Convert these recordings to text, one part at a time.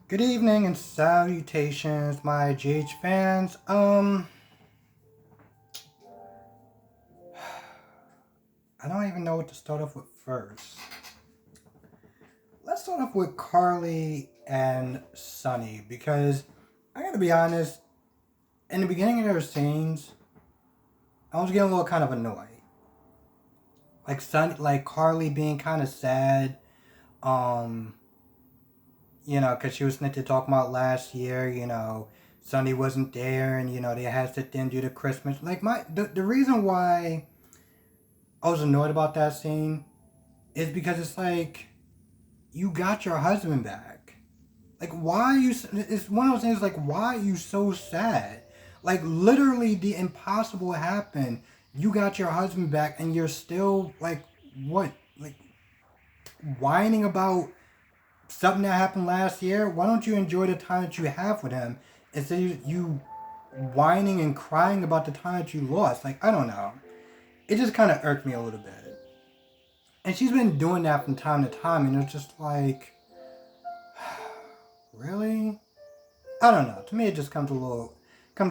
Good evening and salutations, my GH fans. I don't even know what to start off with first. Let's start off with Carly and Sunny because I gotta be honest, in the beginning of their scenes, I was getting a little kind of annoyed. Like Carly being kind of sad, um, because she was meant to talk about last year, Sunny wasn't there and, they had to sit there and do the Christmas. The reason why I was annoyed about that scene is because it's like, you got your husband back. Like, why are you, it's one of those things like, why are you so sad? Like, literally the impossible happened. You got your husband back and you're still, like, what? Like, whining about something that happened last year? Why don't you enjoy the time that you have with him instead of you whining and crying about the time that you lost? Like, I don't know. It just kind of irked me a little bit. And she's been doing that from time to time, and it's just like, really? I don't know. To me, it just comes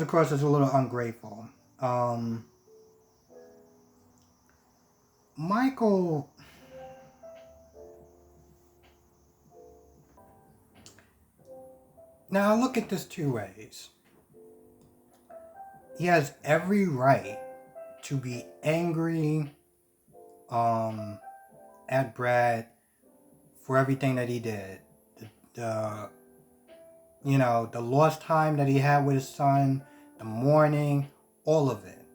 across as a little ungrateful. Michael, now I look at this two ways. He has every right to be angry, at Brad for everything that he did. The the lost time that he had with his son, the mourning, all of it.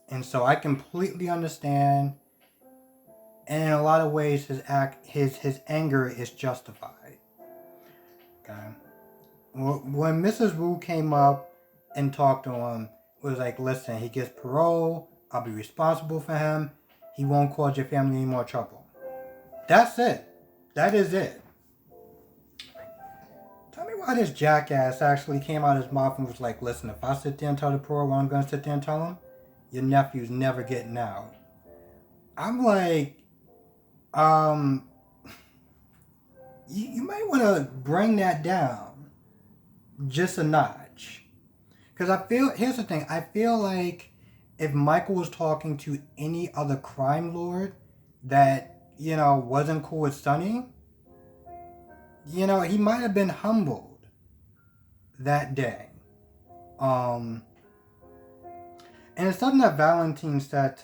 And so I completely understand. And in a lot of ways, his anger is justified. Okay. When Mrs. Wu came up and talked to him, it was like, listen, he gets parole. I'll be responsible for him. He won't cause your family any more trouble. That's it. That is it. Tell me why this jackass actually came out of his mouth and was like, listen, if I sit there and tell the parole what I'm going to sit there and tell him, your nephew's never getting out. I'm like, you might want to bring that down just a notch. Because here's the thing, I feel like if Michael was talking to any other crime lord that, wasn't cool with Sonny, he might have been humbled that day. And it's something that Valentine said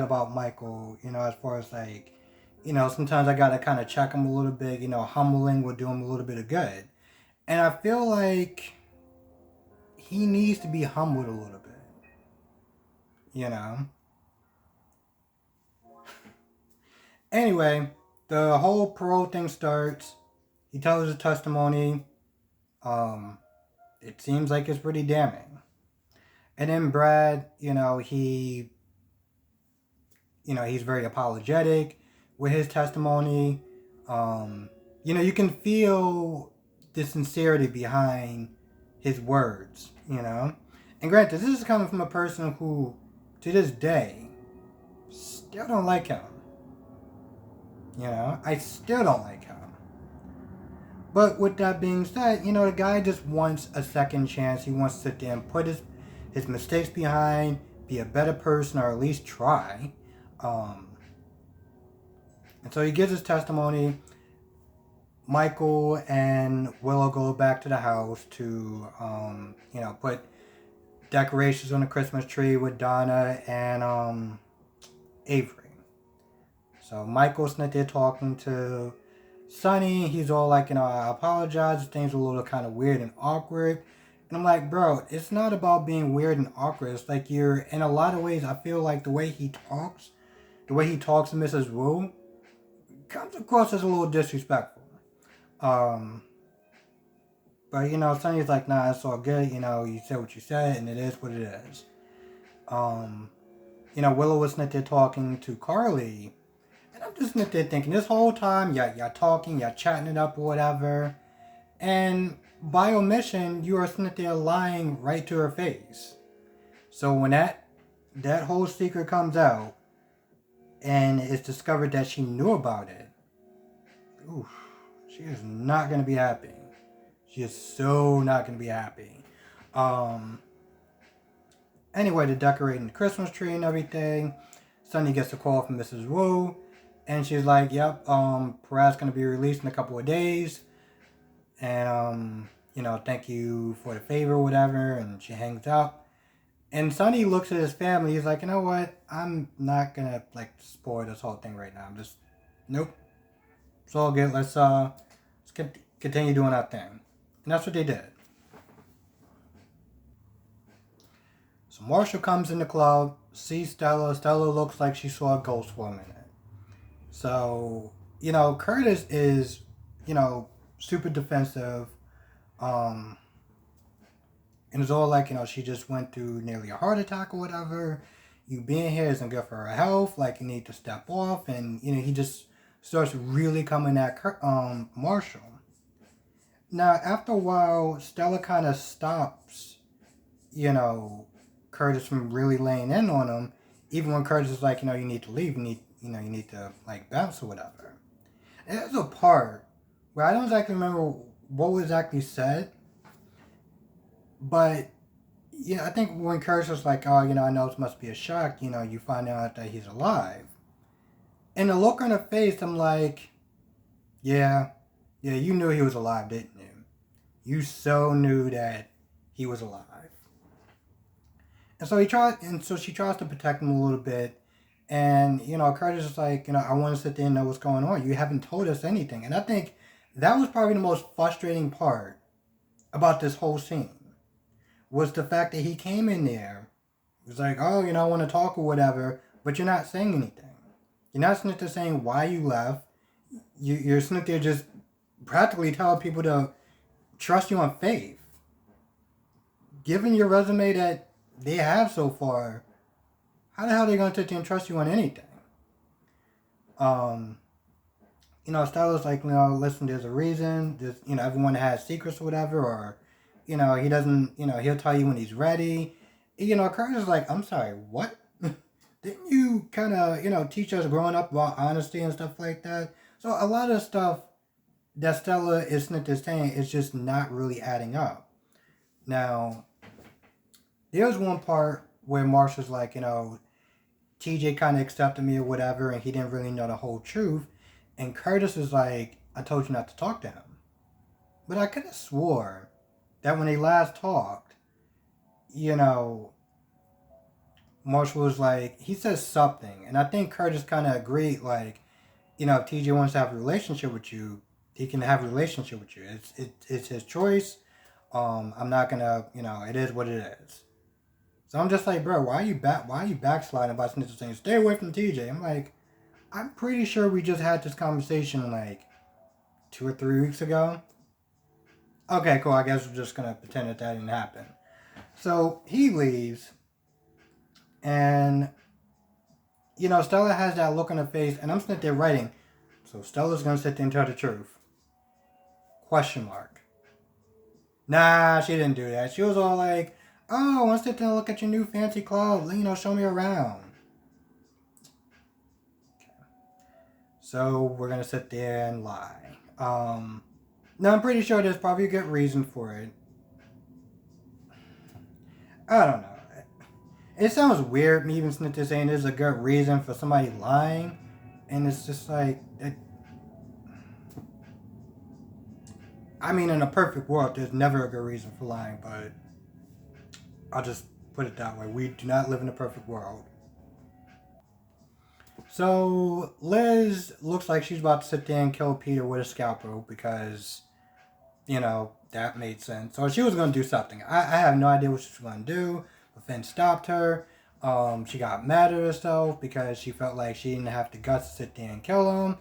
about Michael, as far as like, sometimes I gotta kind of check him a little bit, humbling will do him a little bit of good. And I feel like he needs to be humbled a little bit, Anyway, the whole parole thing starts. He tells his testimony. It seems like it's pretty damning. And then Brad, he's very apologetic with his testimony. You can feel the sincerity behind his words, And granted, this is coming from a person who, to this day, still don't like him. I still don't like him. But with that being said, the guy just wants a second chance. He wants to sit there and put his mistakes behind, be a better person, or at least try. And so he gives his testimony. Michael and Willow go back to the house to, put decorations on the Christmas tree with Donna and Avery. So Michael's not there talking to Sonny. He's all like, I apologize. Things are a little kind of weird and awkward. And I'm like, bro, it's not about being weird and awkward. It's like in a lot of ways, I feel like the way he talks to Mrs. Wu comes across as a little disrespectful. But Sonny's like, nah, it's all good. You said what you said, and it is what it is. Willow was not there talking to Carly, and I'm just not there thinking this whole time, y'all talking, y'all chatting it up or whatever, and by omission, you are sitting there lying right to her face. So when that whole secret comes out, and it's discovered that she knew about it, oof, she is not going to be happy. She is so not gonna be happy. Um, anyway, they're decorating the Christmas tree and everything. Sunny gets a call from Mrs. Wu, and she's like, "Yep, Parad's gonna be released in a couple of days, and thank you for the favor, whatever." And she hangs up. And Sunny looks at his family. He's like, "You know what? I'm not gonna like spoil this whole thing right now. I'm just, nope. It's all good. Let's continue doing our thing." And that's what they did. So Marshall comes in the club, sees Stella. Stella looks like she saw a ghost for a minute. So, Curtis is, super defensive. Um, and it's all like, she just went through nearly a heart attack or whatever. You being here isn't good for her health. Like, you need to step off. And, he just starts really coming at Marshall. Now, after a while, Stella kind of stops, Curtis from really laying in on him. Even when Curtis is like, you need to leave. You need to, like, bounce or whatever. And there's a part where I don't exactly remember what was exactly said. But, I think when Curtis was like, "Oh, I know it must be a shock, you find out that he's alive." And the look on her face, I'm like, yeah, you knew he was alive, didn't you? You so knew that he was alive. And so she tries to protect him a little bit. And, Curtis is like, "I want to sit there and know what's going on. You haven't told us anything." And I think that was probably the most frustrating part about this whole scene. Was the fact that he came in there, was like, "Oh, I want to talk or whatever," but you're not saying anything. You're not sitting there saying why you left. You're sitting there just practically telling people to trust you on faith. Given your resume that they have so far, how the hell are they going to sit there and trust you on anything? Stella's like, "Listen, there's a reason. There's, everyone has secrets or whatever, or, he doesn't, he'll tell you when he's ready." Curtis is like, "I'm sorry, what?" Didn't you kind of, teach us growing up about honesty and stuff like that? So a lot of stuff that Stella is saying is just not really adding up. Now, there's one part where Marshall's like, TJ kind of accepted me or whatever, and he didn't really know the whole truth. And Curtis is like, "I told you not to talk to him." But I could have swore that when they last talked, Marshall was like, he says something. And I think Curtis kind of agreed, like, if TJ wants to have a relationship with you, he can have a relationship with you. It's his choice. I'm not going to, it is what it is. So I'm just like, bro, why are you backsliding by saying, "Stay away from TJ"? I'm like, I'm pretty sure we just had this conversation like 2 or 3 weeks ago. Okay, cool. I guess we're just going to pretend that didn't happen. So he leaves. And, Stella has that look on her face. And I'm sitting there writing, so Stella's going to sit there and tell the truth. Question mark. Nah, she didn't do that. She was all like, "Oh, I want to sit there and look at your new fancy clothes. Show me around." So we're going to sit there and lie. Now, I'm pretty sure there's probably a good reason for it. I don't know. It sounds weird, me even sitting there saying there's a good reason for somebody lying. And it's just like, in a perfect world, there's never a good reason for lying, but I'll just put it that way. We do not live in a perfect world. So Liz looks like she's about to sit there and kill Peter with a scalpel because, that made sense. So she was going to do something. I have no idea what she was going to do. But Finn stopped her. She got mad at herself because she felt like she didn't have the guts to sit there and kill him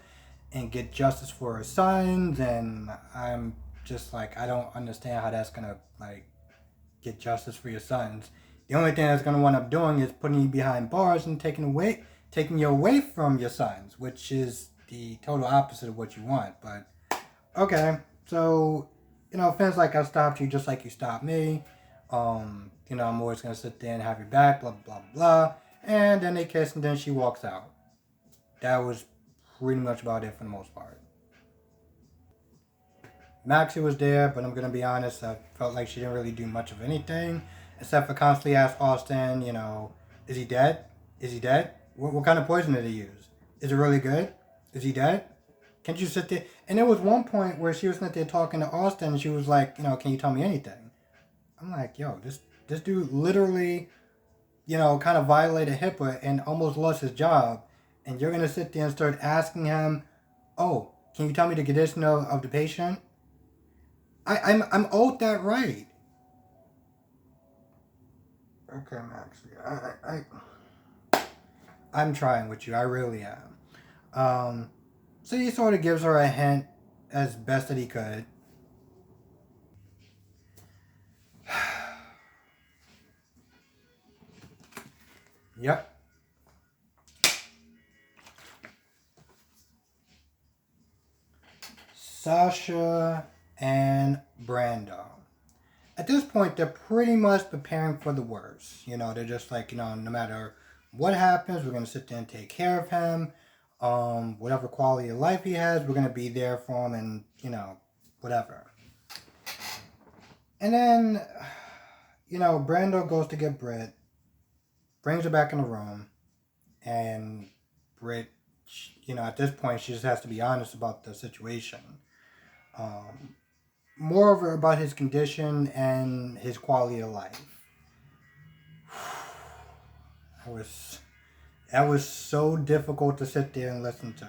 and get justice for her sons. And I'm just like, I don't understand how that's going to, like, get justice for your sons. The only thing that's going to wind up doing is putting you behind bars and taking you away from your sons, which is the total opposite of what you want. But, okay. So, Finn's like, "I stopped you just like you stopped me. I'm always going to sit there and have your back, blah, blah, blah." And then they kiss and then she walks out. That was pretty much about it for the most part. Maxie was there, but I'm gonna be honest, I felt like she didn't really do much of anything, except for constantly ask Austin, is he dead? Is he dead? What kind of poison did he use? Is it really good? Is he dead? Can't you sit there? And there was one point where she was sitting there talking to Austin, and she was like, can you tell me anything? I'm like, yo, this dude literally, kind of violated HIPAA and almost lost his job, and you're gonna sit there and start asking him, oh, can you tell me the condition of the patient? I'm owed that right. Okay, Max. I'm trying with you. I really am. So he sort of gives her a hint as best that he could. Yep. Sasha and Brando. At this point, they're pretty much preparing for the worst. They're just like, no matter what happens, we're going to sit there and take care of him. Whatever quality of life he has, we're going to be there for him and, whatever. And then, Brando goes to get Britt, brings her back in the room, and Britt, at this point, she just has to be honest about the situation. Moreover, about his condition and his quality of life. That was so difficult to sit there and listen to,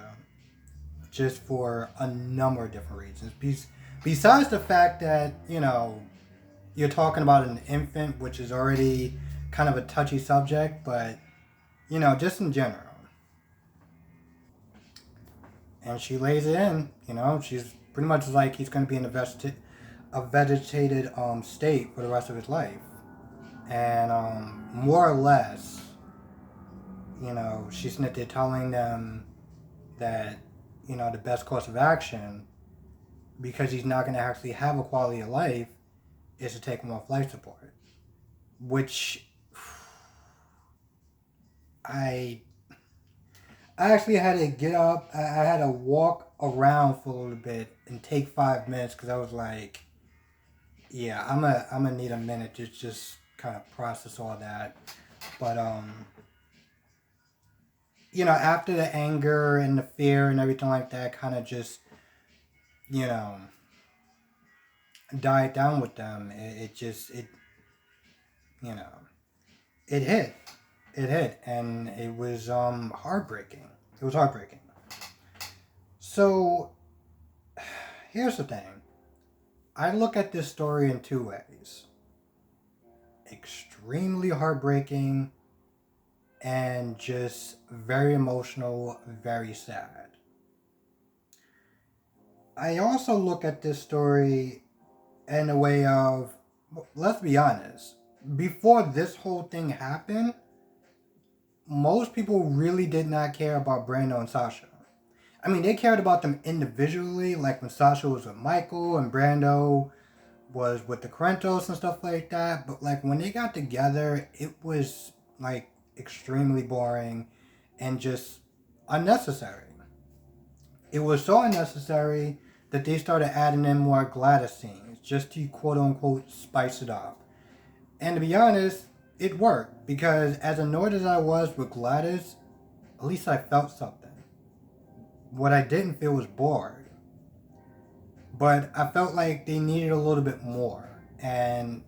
just for a number of different reasons. Besides the fact that you're talking about an infant, which is already kind of a touchy subject, but just in general. And she lays it in. She's pretty much like he's going to be in a vegetated state for the rest of his life, and more or less, she's not there telling them that the best course of action, because he's not going to actually have a quality of life, is to take him off life support, which I actually had to get up. I had to walk around for a little bit and take 5 minutes because I was like, yeah, I'm gonna need a minute to just kind of process all that. But after the anger and the fear and everything like that kind of just, you know, died down with them, you know, it hit. It hit, and it was heartbreaking. It was heartbreaking. So, here's the thing. I look at this story in two ways. Extremely heartbreaking and just very emotional, very sad. I also look at this story in a way of, let's be honest, before this whole thing happened, most people really did not care about Brando and Sasha. I mean, they cared about them individually, like when Sasha was with Michael and Brando was with the Corinthos and stuff like that. But like when they got together, it was like extremely boring and just unnecessary. It was so unnecessary that they started adding in more Gladys scenes just to quote unquote spice it up. And to be honest, it worked because as annoyed as I was with Gladys, at least I felt something. What I didn't feel was bored. But I felt like they needed a little bit more. And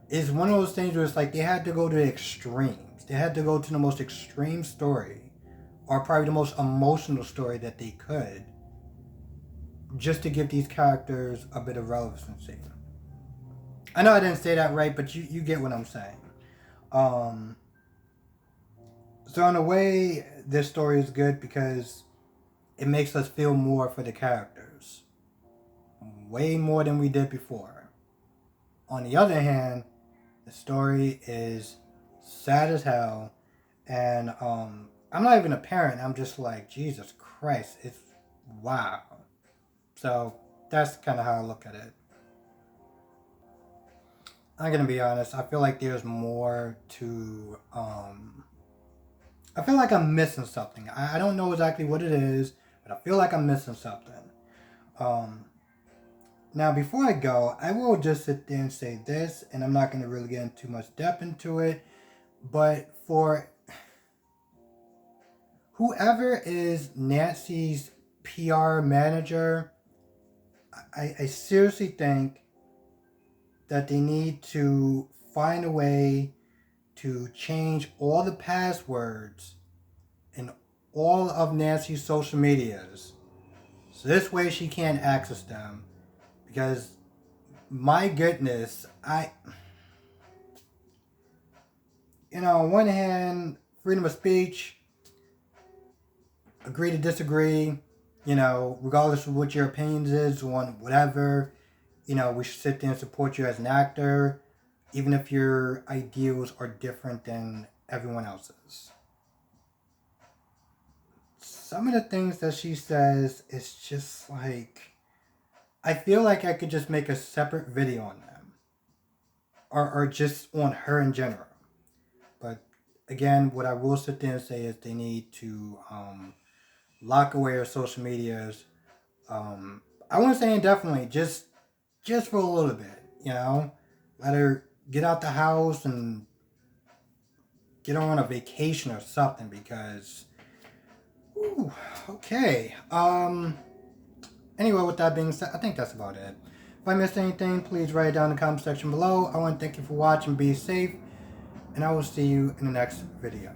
it's one of those things where it's like they had to go to the extremes. They had to go to the most extreme story, or probably the most emotional story that they could, just to give these characters a bit of relevancy. I know I didn't say that right, but you get what I'm saying. Um, so in a way, this story is good because it makes us feel more for the characters. Way more than we did before. On the other hand, the story is sad as hell, and I'm not even a parent. I'm just like, Jesus Christ, it's wow. So that's kind of how I look at it. I'm gonna be honest. I feel like there's more to. I feel like I'm missing something. I don't know exactly what it is, but I feel like I'm missing something. Um, Now, before I go, I will just sit there and say this, and I'm not going to really get into too much depth into it. But for whoever is Nancy's PR manager, I seriously think that they need to find a way to change all the passwords in all of Nancy's social medias. So this way she can't access them. Because, my goodness, on one hand, freedom of speech, agree to disagree, regardless of what your opinions is on whatever, we should sit there and support you as an actor, even if your ideals are different than everyone else's. Some of the things that she says is just like, I feel like I could just make a separate video on them, or just on her in general. But again, what I will sit there and say is they need to lock away her social medias. I want to say indefinitely, just for a little bit, let her get out the house and get on a vacation or something because, ooh, okay. Anyway, with that being said, I think that's about it. If I missed anything, please write it down in the comment section below. I want to thank you for watching. Be safe, and I will see you in the next video.